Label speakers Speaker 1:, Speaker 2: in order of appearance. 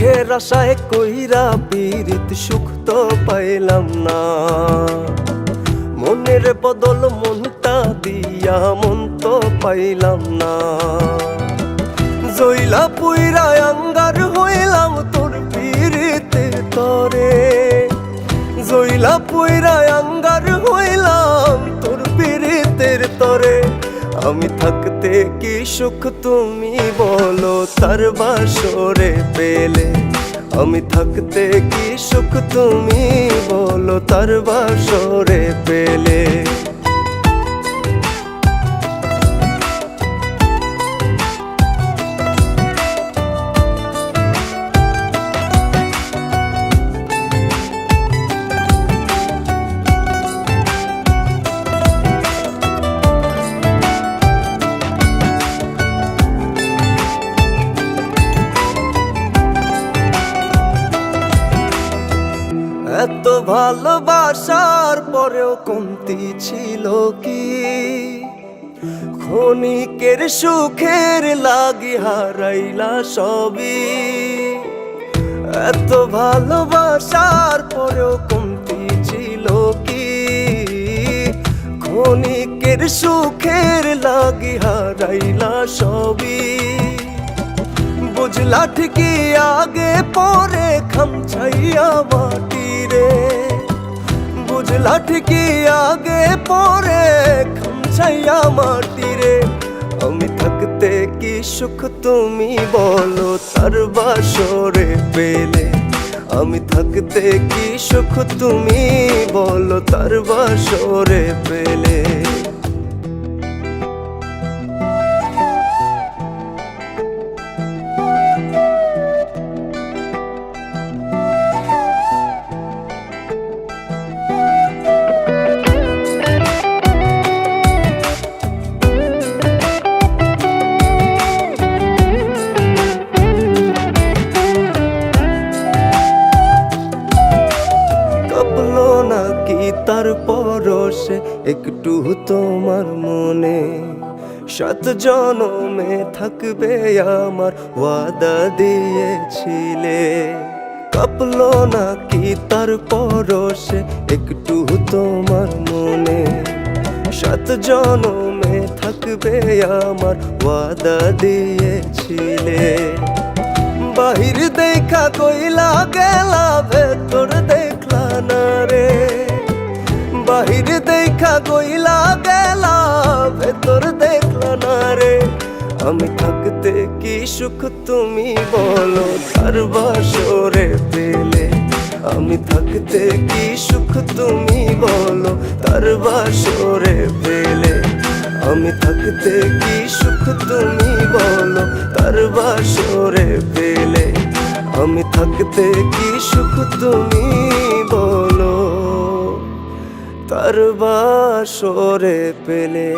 Speaker 1: সুখের আশায় কইরা পীড়িত সুখ তো পাইলাম না। মনের বদল মনটা দিয়া মন তো পাইলাম না। জইলা পুইরা আঙ্গার হইলাম তোর পীড়িতের তরে। জইলা পুইরা আঙ্গার হইলাম তোর পীড়িতের তরে। আমি থাকতে কি সুখ তুমি বলো তার বাসরে পেলে। আমি থাকতে কি সুখ তুমি বলো তার বাসরে পেলে। এত ভালোবাসার পরেও কমতি ছিল কি? ক্ষণিকের সুখের লাগি হারাইলা সবই। এত ভালোবাসার পরেও কমতি ছিল কি? ক্ষণিকের সুখের লাগি হারাইলা সবই। বুঝলা ঠিকই আগে পরে খামছাইয়া মাটি রে। বুঝলা ঠিকই আগে পরে খামছাইয়া মাটি রে। আমি থাকতে কি সুখ তুমি বলো তার বাসরে পেলে। আমি থাকতে কি সুখ তুমি বলো তার বাসরে পেলে। তার পরশে একটু তোমার মনে। 7 জনমে থাকবে আমার ওয়াদা দিয়েছিলে। কাঁপলো নাকি তার পরশে একটু তোমার মনে। 7 জনমে থাকবে আমার ওয়াদা দিয়েছিলে। বাহির দেখা কইলা গেলা ভেতর দেখলা না রে। বাহির দেখা কইলা গেলা ভেতর দেখলা না রে। আমি থাকতে কি সুখ তুমি বলো তার বাসরে পেলে। আমি থাকতে কি সুখ তুমি বলো তার বাসরে পেলে। আমি থাকতে কি সুখ তুমি বলো তার বাসরে পেলে। আমি থাকতে কি সুখ তুমি বলো তার বাসরে পেলে।